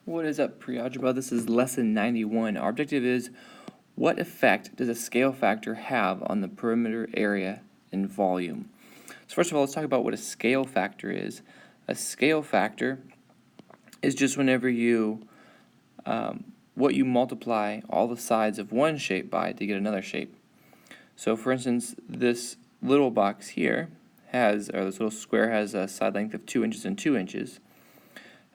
What is up, Prealgebra? This is lesson 91. Our objective is, what effect does a scale factor have on the perimeter area and volume? So first of all, let's talk about what a scale factor is. A scale factor is just whenever what you multiply all the sides of one shape by to get another shape. So for instance, this little box here this little square has a side length of 2 inches and 2 inches.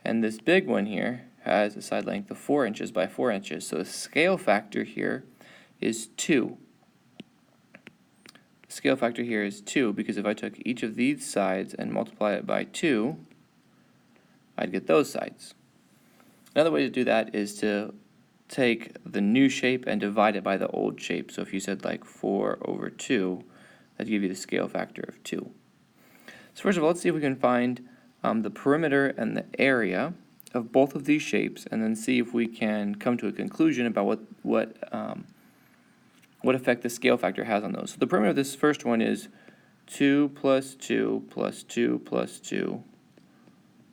And this big one here has a side length of 4 inches by 4 inches. So the scale factor here is 2. The scale factor here is 2 because if I took each of these sides and multiply it by 2, I'd get those sides. Another way to do that is to take the new shape and divide it by the old shape. So if you said like 4 over 2, that'd give you the scale factor of 2. So first of all, let's see if we can find the perimeter and the area of both of these shapes, and then see if we can come to a conclusion about what effect the scale factor has on those. So the perimeter of this first one is 2 plus 2 plus 2 plus 2,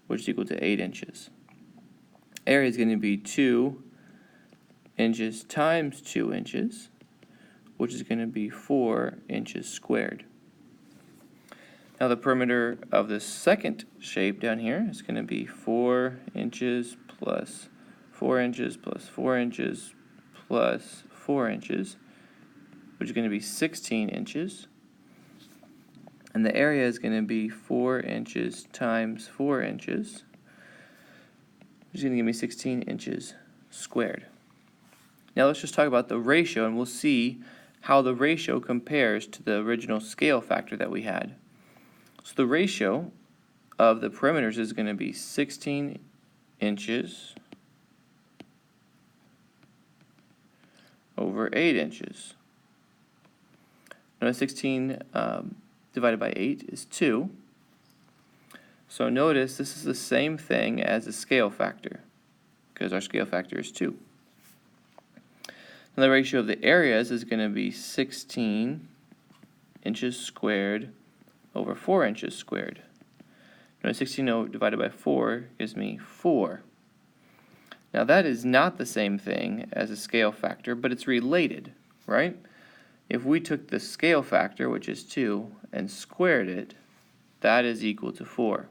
which is equal to 8 inches. Area is going to be 2 inches times 2 inches, which is going to be 4 inches squared. Now the perimeter of the second shape down here is going to be 4 inches plus 4 inches plus 4 inches plus 4 inches, which is going to be 16 inches. And the area is going to be 4 inches times 4 inches, which is going to give me 16 inches squared. Now let's just talk about the ratio, and we'll see how the ratio compares to the original scale factor that we had. So the ratio of the perimeters is going to be 16 inches over 8 inches. Notice 16 divided by 8 is 2. So notice this is the same thing as the scale factor, because our scale factor is 2. And the ratio of the areas is going to be 16 inches squared over 4 inches squared. Notice 16 divided by 4 gives me 4. Now that is not the same thing as a scale factor, but it's related, right? If we took the scale factor, which is 2, and squared it, that is equal to 4.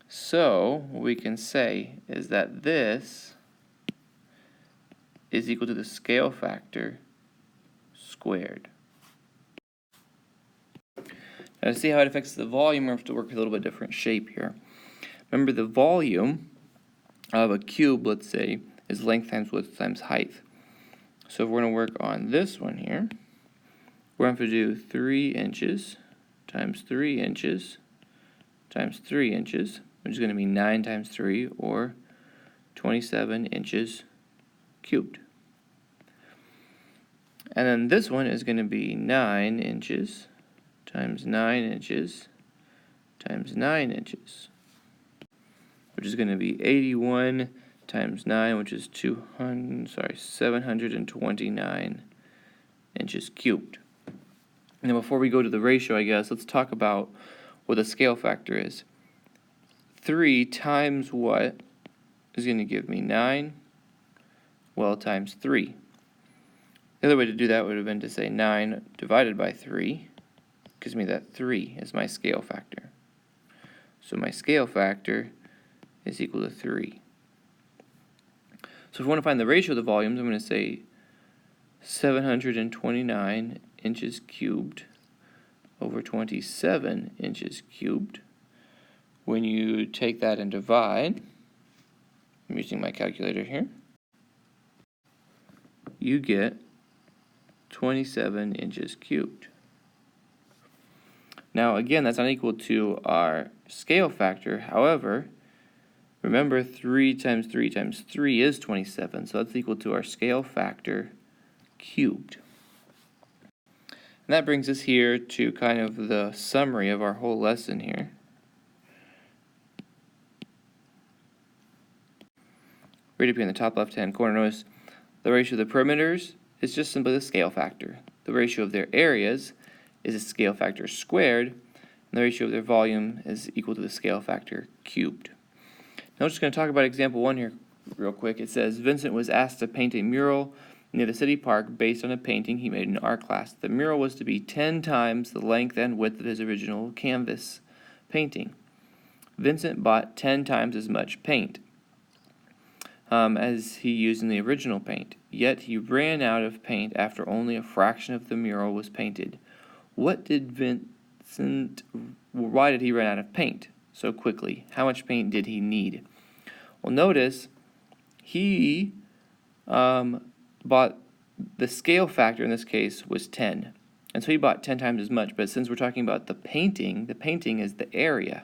So what we can say is that this is equal to the scale factor squared. Now to see how it affects the volume, we have to work with a little bit different shape here. Remember, the volume of a cube, let's say, is length times width times height. So if we're going to work on this one here, we're going to have to do 3 inches times 3 inches times 3 inches, which is going to be 9 times 3, or 27 inches cubed. And then this one is going to be 9 inches times 9 inches times 9 inches, which is going to be 81 times 9, which is 729 inches cubed. Now before we go to the ratio, I guess, let's talk about what the scale factor is. 3 times what is going to give me 9? Well, times 3. The other way to do that would have been to say 9 divided by 3 gives me that 3 is my scale factor. So my scale factor is equal to 3. So if we want to find the ratio of the volumes, I'm going to say 729 inches cubed over 27 inches cubed. When you take that and divide, I'm using my calculator here, you get 27 inches cubed. Now again, that's not equal to our scale factor. However, remember 3 times 3 times 3 is 27, so that's equal to our scale factor cubed. And that brings us here to kind of the summary of our whole lesson here. Right up here in the top left-hand corner, notice the ratio of the perimeters is just simply the scale factor. The ratio of their areas is the scale factor squared, and the ratio of their volume is equal to the scale factor cubed. Now we're just going to talk about example 1 here real quick. It says, Vincent was asked to paint a mural near the city park based on a painting he made in art class. The mural was to be 10 times the length and width of his original canvas painting. Vincent bought 10 times as much paint as he used in the original paint, yet he ran out of paint after only a fraction of the mural was painted. Why did he run out of paint so quickly? How much paint did he need? Well, notice he bought, the scale factor in this case was 10. And so he bought 10 times as much, but since we're talking about the painting is the area.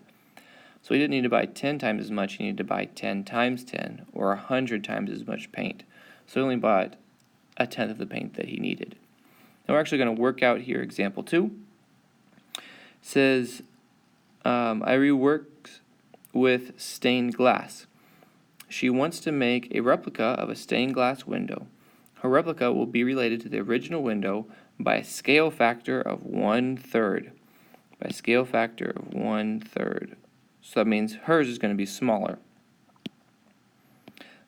So he didn't need to buy 10 times as much, he needed to buy 10 times 10, or 100 times as much paint. So he only bought a tenth of the paint that he needed. Now we're actually going to work out here example 2. It says, Irene works with stained glass. She wants to make a replica of a stained glass window. Her replica will be related to the original window by a scale factor of 1/3. By a scale factor of 1/3. So that means hers is going to be smaller.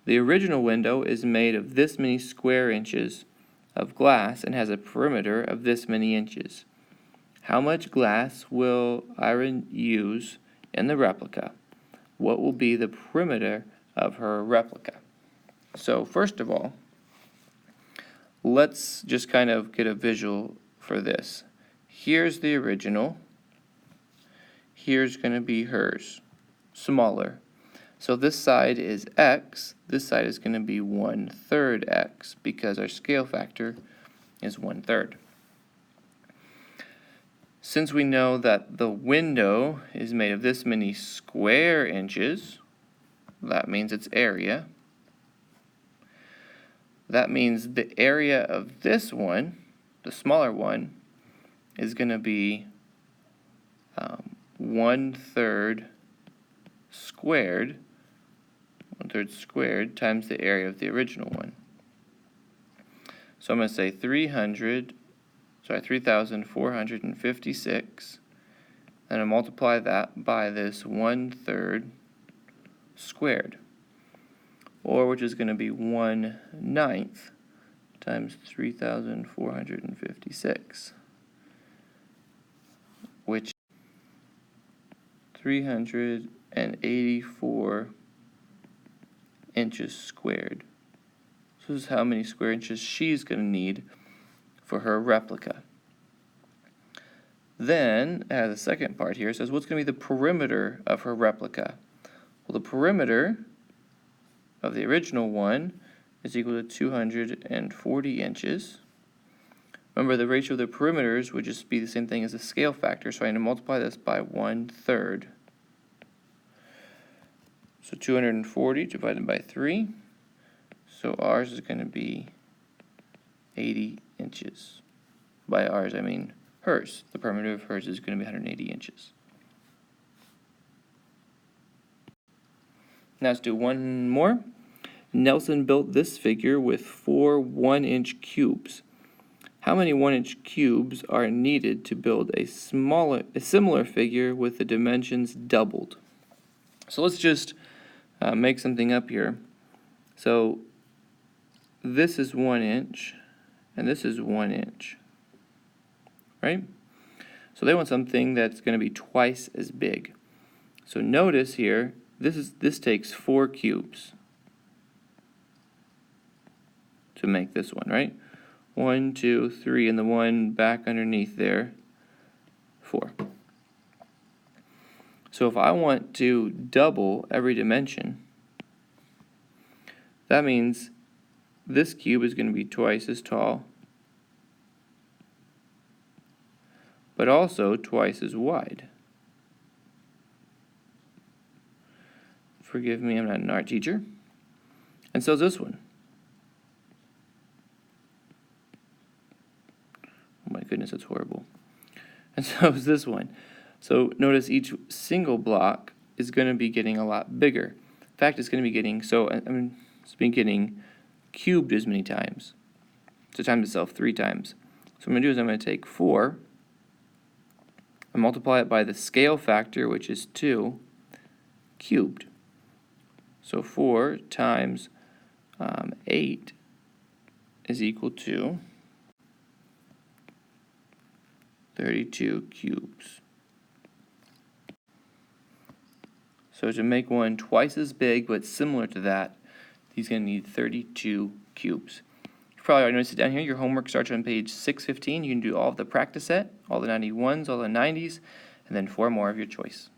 The original window is made of this many square inches of glass and has a perimeter of this many inches. How much glass will Irene use in the replica? What will be the perimeter of her replica? So first of all, let's just kind of get a visual for this. Here's the original. Here's going to be hers, smaller. So this side is x, this side is going to be 1/3 x because our scale factor is 1/3. Since we know that the window is made of this many square inches, that means its area. That means the area of this one, the smaller one, is going to be 1/3 squared, 1/3 squared times the area of the original one. So I'm going to say 3,456, and I multiply that by this 1/3 squared, or which is going to be 1/9 times 3,456, which 384 inches squared. So this is how many square inches she's going to need for her replica. Then, the second part here says, what's going to be the perimeter of her replica? Well, the perimeter of the original one is equal to 240 inches. Remember, the ratio of the perimeters would just be the same thing as the scale factor, so I need to multiply this by 1/3. So 240 divided by 3. So ours is going to be 80 inches. By ours, I mean hers. The perimeter of hers is going to be 180 inches. Now let's do one more. Nelson built this figure with 4 1-inch cubes. How many 1-inch cubes are needed to build a similar figure with the dimensions doubled? So let's just make something up here. So this is 1 inch, and this is 1 inch, right? So they want something that's going to be twice as big. So notice here, this takes 4 cubes to make this one, right? 1, 2, 3, and the one back underneath there, 4. So if I want to double every dimension, that means this cube is going to be twice as tall, but also twice as wide. Forgive me, I'm not an art teacher. And so is this one. Oh my goodness, that's horrible. And so is this one. So notice each single block is going to be getting a lot bigger. In fact, it's going to be getting, it's been getting cubed as many times. So times itself 3 times. So what I'm going to do is I'm going to take 4 and multiply it by the scale factor, which is 2, cubed. So 4 times 8 is equal to 32 cubes. So to make one twice as big but similar to that, he's going to need 32 cubes. You probably already noticed it down here. Your homework starts on page 615. You can do all of the practice set, all the 91s, all the 90s, and then 4 more of your choice.